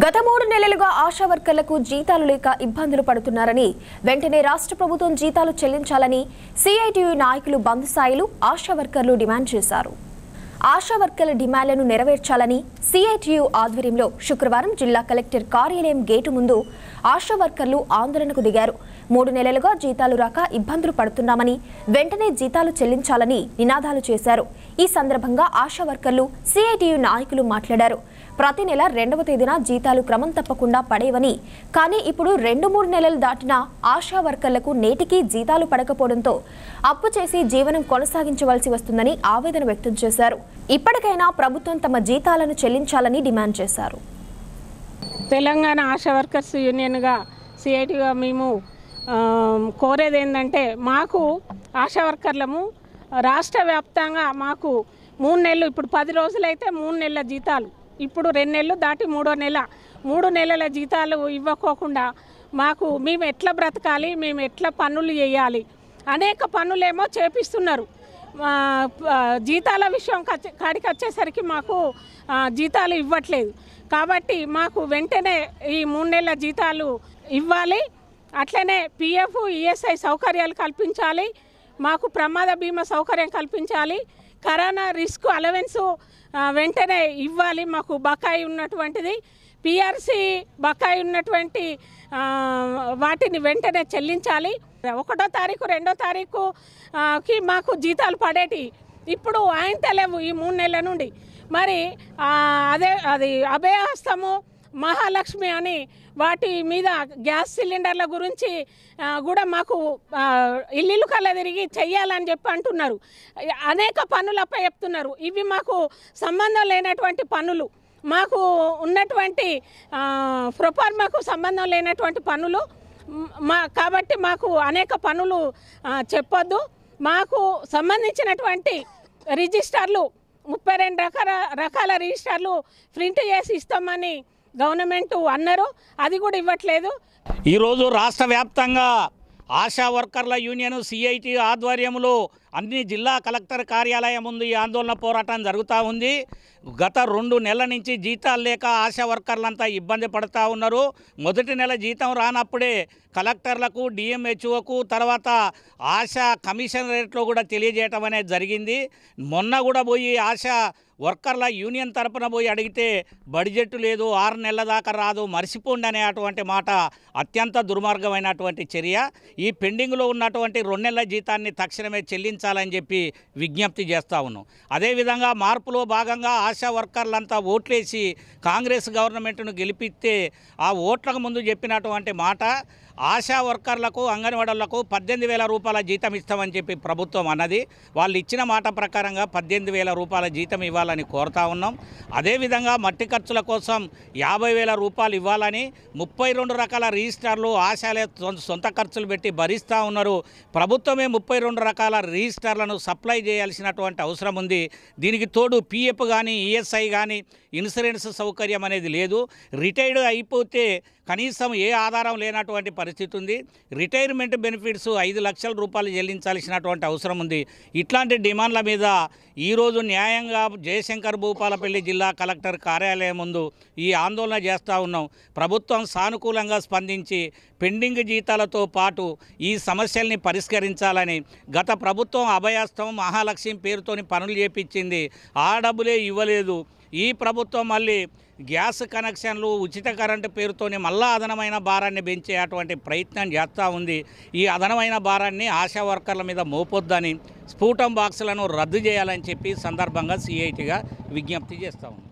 గత 3 నెలలుగా ఆశా వర్కర్లకు జీతాలు లేక ఇబ్బందులు పడుతున్నారని వెంటనే రాష్ట్ర ప్రభుత్వం జీతాలు చెల్లించాలని సిఐటియు నాయకులు బంద్ స్థాయిలో ఆశా వర్కర్లు డిమాండ్ చేశారు. ఆశా వర్కర్ల డిమాండ్లను నెరవేర్చాలని సిఐటియు ఆధ్వర్యంలో శుక్రవారం జిల్లా కలెక్టర్ కార్యాలయం గేటు ముందు ఆశా వర్కర్లు ఆందోళనకు దిగారు. 3 నెలలుగా జీతాలు రాక ఇబ్బందులు పడుతున్నామని వెంటనే జీతాలు చెల్లించాలని నినాదాలు చేశారు. ఈ సందర్భంగా ఆశా వర్కర్లు సిఐటియు నాయకులు మాట్లాడారు. ప్రతి నెల 2వ తేదీన జీతాలు క్రమం తప్పకుండా పడేవని, కానీ ఇప్పుడు 2-3 నెలలు దాటినా ఆశా వర్కర్లకు నేటికి జీతాలు పడకపోవడంతో అప్పు చేసి జీవనం కొనసాగించవలసి వస్తుందని ఆవేదన వ్యక్తం చేశారు. ఇప్పటికైనా ప్రభుత్వం తమ జీతాలను చెల్లించాలని డిమాండ్ చేశారు. తెలంగాణ ఆశా వర్కర్స్ యూనియన్గా సిఐటిగా మేము కోరేది ఏంటంటే, మాకు ఆశా వర్కర్లము రాష్ట్ర వ్యాప్తంగా మాకు 3 నెలలు, ఇప్పుడు 10 రోజులైతే 3 నెలల జీతాలు, ఇప్పుడు 2 నెలలు దాటి 3వ నెల 3 నెలల జీతాలు ఇవ్వకోకుండా మాకు మేము ఎట్లా బ్రతకాలి, మేము ఎట్లా పనులు చేయాలి, అనేక పనులేమో చేపిస్తున్నారు. జీతాల విషయం కాడికి వచ్చేసరికి మాకు జీతాలు ఇవ్వట్లేదు. కాబట్టి మాకు వెంటనే ఈ 3 నెలల జీతాలు ఇవ్వాలి. అట్లనే పిఎఫ్ ఈఎస్ఐ సౌకర్యాలు కల్పించాలి. మాకు ప్రమాద బీమా సౌకర్యం కల్పించాలి. కరోనా రిస్క్ అలవెన్స్ వెంటనే ఇవ్వాలి. మాకు బకాయి ఉన్నటువంటిది పిఆర్సి బకాయి ఉన్నటువంటి వాటిని వెంటనే చెల్లించాలి. 1వ తారీఖు 2వ తారీఖుకి మాకు జీతాలు పడేటి ఇప్పుడు ఆయన లేవు ఈ 3 నెలల నుండి. మరి అది అభయహస్తము, మహాలక్ష్మి అని వాటి మీద గ్యాస్ సిలిండర్ల గురించి కూడా మాకు ఇల్లు కళ్ళ తిరిగి చెయ్యాలని చెప్పి అంటున్నారు. అనేక పనులపై చెప్తున్నారు. ఇవి మాకు సంబంధం లేనటువంటి పనులు, మాకు ఉన్నటువంటి ప్రొఫార్మాకు సంబంధం లేనటువంటి పనులు. కాబట్టి మాకు అనేక పనులు చెప్పొద్దు. మాకు సంబంధించినటువంటి రిజిస్టర్లు 32 రకాల రిజిస్టర్లు ప్రింట్ చేసి ఇస్తామని గవర్నమెంట్ అన్నారు. అది కూడా ఇవ్వట్లేదు. ఈరోజు రాష్ట్ర వ్యాప్తంగా ఆశా వర్కర్ల యూనియన్ సిఐటి ఆధ్వర్యంలో అన్ని జిల్లా కలెక్టర్ కార్యాలయం ముందు ఈ ఆందోళన పోరాటం జరుగుతూ ఉంది. గత 2 నెలల నుంచి జీతాలు లేక ఆశా వర్కర్లంతా ఇబ్బంది పడుతూ ఉన్నారు. మొదటి నెల జీతం రానప్పుడే కలెక్టర్లకు, డిఎంహెచ్ఓకు, తర్వాత ఆశా కమిషనరేట్లో కూడా తెలియజేయటం అనేది జరిగింది. మొన్న కూడా పోయి ఆశా వర్కర్ల యూనియన్ తరపున పోయి అడిగితే బడ్జెట్ లేదు, 6 నెలల దాకా రాదు, మర్చిపోండి అనే అటువంటి మాట అత్యంత దుర్మార్గమైనటువంటి చర్య. ఈ పెండింగ్లో ఉన్నటువంటి 2 నెలల జీతాన్ని తక్షణమే చెల్లించాలని చెప్పి విజ్ఞప్తి చేస్తూ ఉన్నాం. అదేవిధంగా మార్పులో భాగంగా ఆశా వర్కర్లంతా ఓట్లేసి కాంగ్రెస్ గవర్నమెంట్ను గెలిపిస్తే ఆ ఓట్లకు ముందు చెప్పినటువంటి మాట, ఆశా వర్కర్లకు, అంగన్వాడీలకు 18,000 రూపాయల జీతం ఇస్తామని చెప్పి ప్రభుత్వం అన్నది. వాళ్ళు ఇచ్చిన మాట ప్రకారంగా 18,000 రూపాయల జీతం ఇవ్వాలని కోరుతా ఉన్నాం. అదేవిధంగా మట్టి ఖర్చుల కోసం 50,000 రూపాయలు ఇవ్వాలని 32 రకాల రిజిస్టర్లు ఆశాలే సొంత ఖర్చులు పెట్టి భరిస్తూ ఉన్నారు. ప్రభుత్వమే 32 రకాల రిజిస్టర్లను సప్లై చేయాల్సినటువంటి అవసరం ఉంది. దీనికి తోడు పిఎఫ్ కానీ, ఈఎస్ఐ కానీ, ఇన్సూరెన్స్ సౌకర్యం అనేది లేదు. రిటైర్డ్ అయిపోతే కనీసం ఏ ఆధారం లేనటువంటి పరిస్థితి ఉంది. రిటైర్మెంట్ బెనిఫిట్స్ 5 లక్షల రూపాయలు చెల్లించాల్సినటువంటి అవసరం ఉంది. ఇట్లాంటి డిమాండ్ల మీద ఈరోజు న్యాయంగా జయశంకర్ భూపాలపల్లి జిల్లా కలెక్టర్ కార్యాలయం ముందు ఈ ఆందోళన చేస్తూ ఉన్నాం. ప్రభుత్వం సానుకూలంగా స్పందించి పెండింగ్ జీతాలతో పాటు ఈ సమస్యల్ని పరిష్కరించాలని, గత ప్రభుత్వం అభయహస్తం, మహాలక్ష్మి పేరుతోని పనులు చేపించింది, ఆ డబ్బులే ఇవ్వలేదు. ఈ ప్రభుత్వం మళ్ళీ గ్యాస్ కనెక్షన్లు, ఉచిత కరెంటు పేరుతోని మళ్ళా అదనమైన భారాన్ని పెంచే అటువంటి ప్రయత్నం చేస్తూ ఉంది. ఈ అదనమైన భారాన్ని ఆశా వర్కర్ల మీద మోపొద్దని, స్ఫూటం బాక్సులను రద్దు చేయాలని చెప్పి సందర్భంగా సిఐటిగా విజ్ఞప్తి చేస్తూ ఉంది.